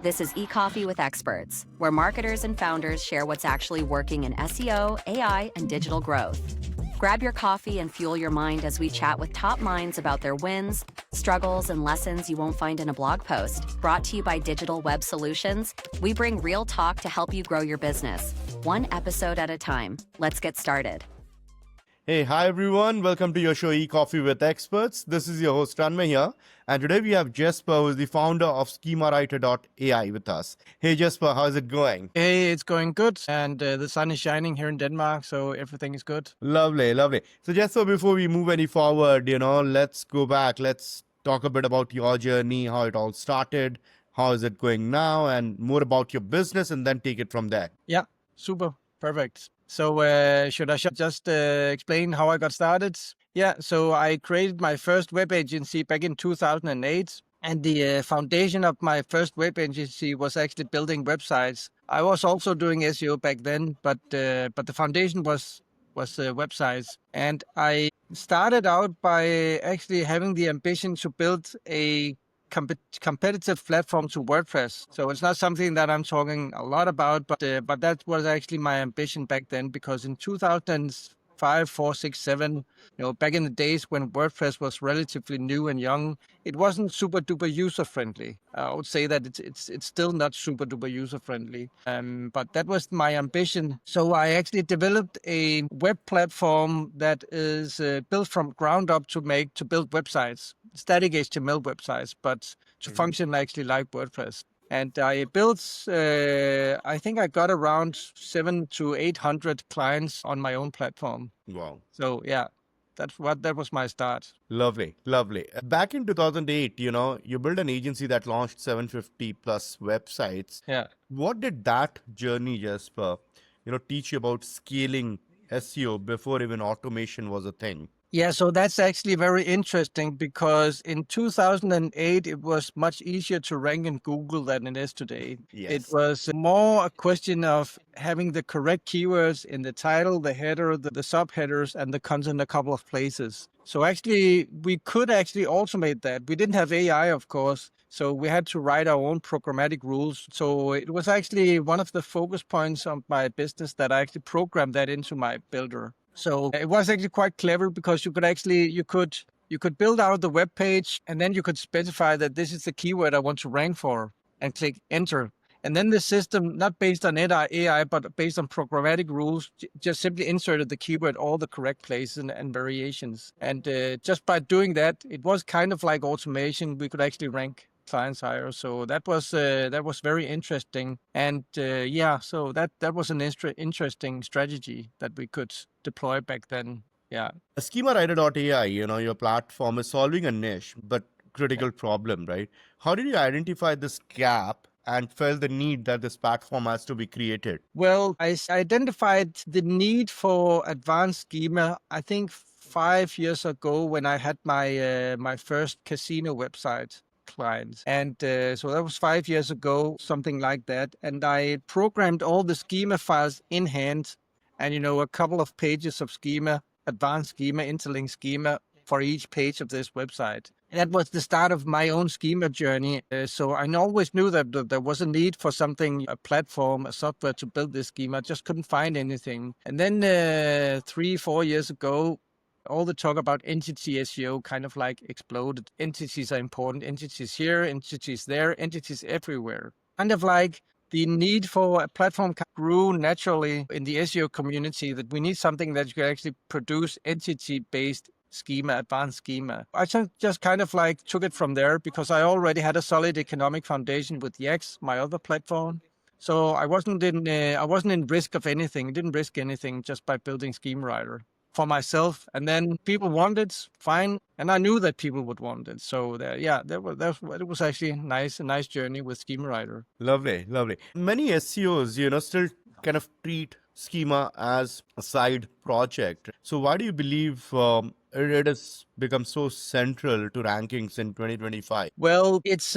This is eCoffee with Experts, where marketers and founders share what's actually working in SEO, AI, and digital growth. Grab your coffee and fuel your mind as we chat with top minds about their wins, struggles, and lessons you won't find in a blog post. Brought to you by Digital Web Solutions, we bring real talk to help you grow your business, one episode at a time. Let's get started. Hey, hi everyone. Welcome to your show eCoffee with Experts. This is your host Ranmay here. And today we have Jesper, who is the founder of SchemaWriter.ai with us. Hey Jesper, how's it going? Hey, it's going good. And the sun is shining here in Denmark, so everything is good. Lovely, lovely. So Jesper, before we move any forward, let's go back. Let's talk a bit about your journey, how it all started, how is it going now, and more about your business, and then take it from there. Yeah, super. Perfect. So should I just explain how I got started? Yeah, so I created my first web agency back in 2008. And the foundation of my first web agency was actually building websites. I was also doing SEO back then, but the foundation was websites. And I started out by actually having the ambition to build a competitive platform to WordPress. So it's not something that I'm talking a lot about, but that was actually my ambition back then, because in 2005, 4, 6, 7, back in the days when WordPress was relatively new and young, it wasn't super duper user friendly. I would say that it's still not super duper user friendly. But that was my ambition. So I actually developed a web platform that is built from ground up to build websites, static HTML websites, but to function actually like WordPress. And I built, I think I got around 700 to 800 clients on my own platform. Wow. So yeah, that was my start. Lovely, lovely. Back in 2008, you built an agency that launched 750 plus websites. Yeah. What did that journey, Jesper, teach you about scaling SEO before even automation was a thing? Yeah, so that's actually very interesting, because in 2008, it was much easier to rank in Google than it is today. Yes. It was more a question of having the correct keywords in the title, the header, the subheaders, and the content a couple of places. So actually, we could actually automate that. We didn't have AI, of course, so we had to write our own programmatic rules. So it was actually one of the focus points of my business that I actually programmed that into my builder. So it was actually quite clever, because you could build out the web page, and then you could specify that this is the keyword I want to rank for, and click enter. And then the system, not based on AI, but based on programmatic rules, just simply inserted the keyword all the correct places and variations. And just by doing that, it was kind of like automation. We could actually rank clients higher. So that was very interesting. And so that was an interesting strategy that we could deploy back then. Yeah. SchemaWriter.ai, your platform is solving a niche but critical problem, right? How did you identify this gap and felt the need that this platform has to be created? Well, I identified the need for advanced schema, I think 5 years ago, when I had my first casino website clients. And so that was 5 years ago, something like that. And I programmed all the schema files in hand, and, a couple of pages of schema, advanced schema, interlink schema for each page of this website. And that was the start of my own schema journey. So I always knew that there was a need for something, a platform, a software to build this schema. I just couldn't find anything. And then 3, 4 years ago, all the talk about entity SEO kind of like exploded. Entities are important. Entities here, entities there, entities everywhere. Kind of like the need for a platform grew naturally in the SEO community, that we need something that you can actually produce entity-based schema, advanced schema. I just kind of like took it from there, because I already had a solid economic foundation with Yax, my other platform. So I wasn't in risk of anything. I didn't risk anything just by building SchemaWriter for myself. And then people wanted it, fine. And I knew that people would want it. So it was actually a nice journey with SchemaWriter. Lovely, lovely. Many SEOs, still kind of treat Schema as a side project. So why do you believe it has become so central to rankings in 2025? Well, it's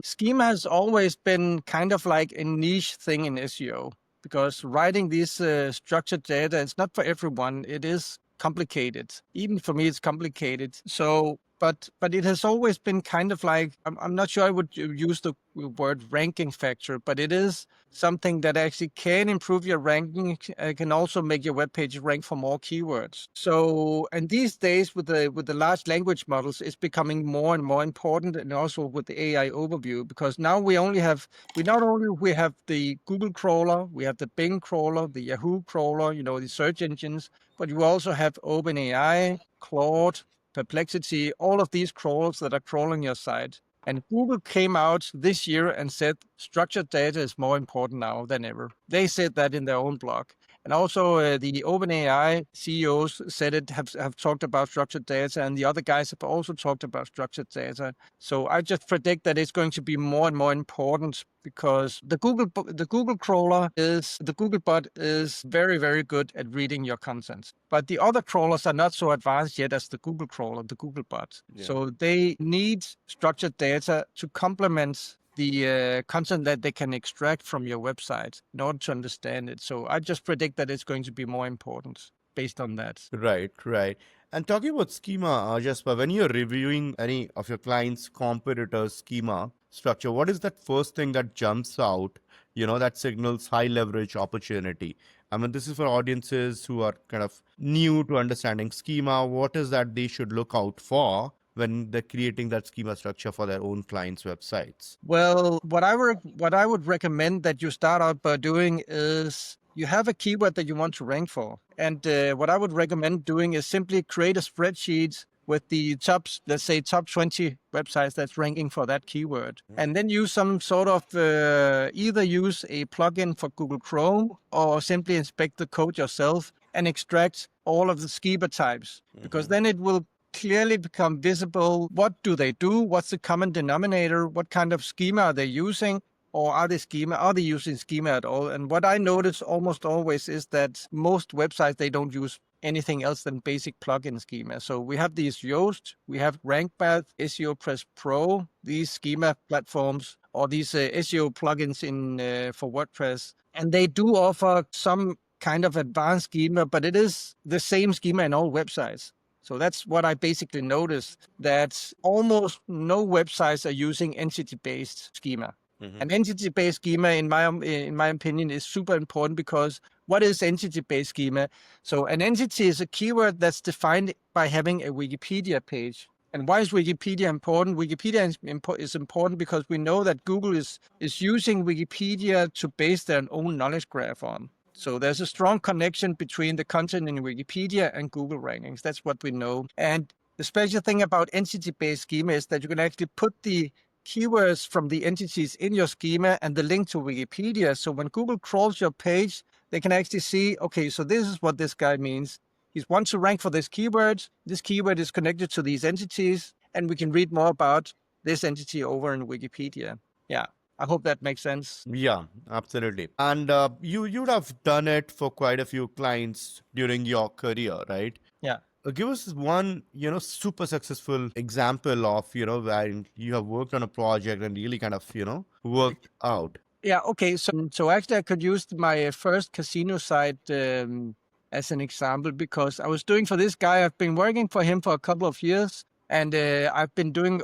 Schema has always been kind of like a niche thing in SEO, because writing these structured data, it's not for everyone. It is complicated. Even for me, it's complicated. So but it has always been kind of like, I'm not sure I would use the word ranking factor, but it is something that actually can improve your ranking. It can also make your web page rank for more keywords. So, and these days with the large language models, it's becoming more and more important, and also with the AI overview, because now we not only have the Google crawler, we have the Bing crawler, the Yahoo crawler, the search engines, but you also have OpenAI, Claude, Perplexity, all of these crawlers that are crawling your site. And Google came out this year and said structured data is more important now than ever. They said that in their own blog. And also the OpenAI CEOs have talked about structured data, and the other guys have also talked about structured data. So I just predict that it's going to be more and more important, because the Google bot is very, very good at reading your content. But the other crawlers are not so advanced yet as the Google crawler, the Google bot. Yeah. So they need structured data to complement the content that they can extract from your website in order to understand it. So I just predict that it's going to be more important based on that. Right, right. And talking about schema, Jesper, when you're reviewing any of your clients' competitors' schema structure, what is that first thing that jumps out, that signals high leverage opportunity? I mean, this is for audiences who are kind of new to understanding schema. What is that they should look out for when they're creating that schema structure for their own clients' websites? Well, what I would recommend that you start out by doing is you have a keyword that you want to rank for. And what I would recommend doing is simply create a spreadsheet with the top 20 websites that's ranking for that keyword. And then use some sort of, either use a plugin for Google Chrome or simply inspect the code yourself and extract all of the schema types, because then it will clearly become visible. What do they do? What's the common denominator? What kind of schema are they using? Or are they using schema at all? And what I notice almost always is that most websites, they don't use anything else than basic plugin schema. So we have these Yoast, we have Ranmay, SEOpress Pro, these schema platforms, or these SEO plugins for WordPress. And they do offer some kind of advanced schema, but it is the same schema in all websites. So that's what I basically noticed, that almost no websites are using entity-based schema. An entity-based schema, in my opinion, is super important, because what is entity-based schema? So an entity is a keyword that's defined by having a Wikipedia page. And why is Wikipedia important? Wikipedia is important because we know that Google is using Wikipedia to base their own knowledge graph on. So there's a strong connection between the content in Wikipedia and Google rankings. That's what we know. And the special thing about entity-based schema is that you can actually put the keywords from the entities in your schema and the link to Wikipedia. So when Google crawls your page, they can actually see, okay, so this is what this guy means. He wants to rank for this keyword. This keyword is connected to these entities, and we can read more about this entity over in Wikipedia. Yeah. I hope that makes sense. Yeah, absolutely. And you'd have done it for quite a few clients during your career, right? Yeah. Give us one, super successful example of, where you have worked on a project and really kind of, worked out. Yeah. Okay. So actually, I could use my first casino site as an example, because I was doing for this guy. I've been working for him for a couple of years, and I've been doing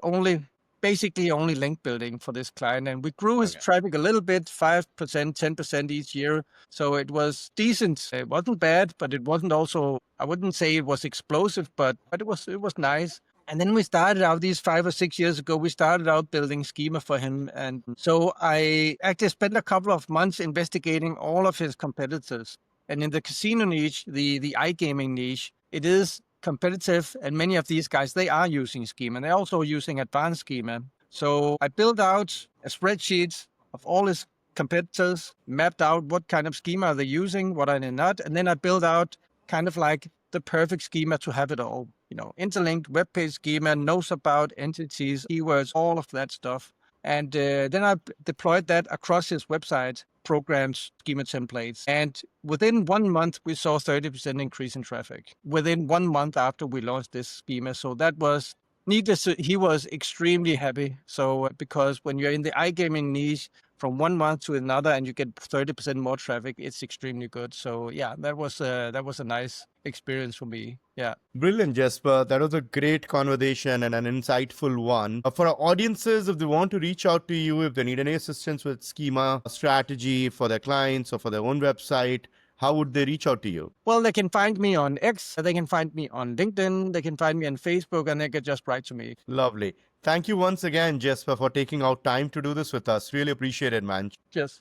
basically only link building for this client. And we grew his traffic a little bit, 5%, 10% each year. So it was decent. It wasn't bad, but it wasn't also, I wouldn't say it was explosive, but it was nice. And then we started out these 5 or 6 years ago, we started out building schema for him. And so I actually spent a couple of months investigating all of his competitors. And in the casino niche, the iGaming niche, it is competitive, and many of these guys, they are using schema, and they're also using advanced schema. So I built out a spreadsheet of all his competitors, mapped out what kind of schema are they using, what are they not, and then I built out kind of like the perfect schema to have it all. Interlinked web page schema, knows about entities, keywords, all of that stuff. And then I deployed that across his website, programs, schema templates. And within 1 month, we saw 30% increase in traffic. Within 1 month after we launched this schema. So that was needless. He was extremely happy. So because when you're in the iGaming niche, from 1 month to another and you get 30% more traffic, it's extremely good. So yeah, that was a nice experience for me. Yeah. Brilliant, Jesper. That was a great conversation and an insightful one. For our audiences, if they want to reach out to you, if they need any assistance with schema strategy for their clients or for their own website, how would they reach out to you? Well, they can find me on X, they can find me on LinkedIn, they can find me on Facebook, and they can just write to me. Lovely. Thank you once again, Jesper, for taking out time to do this with us. Really appreciate it, man. Cheers.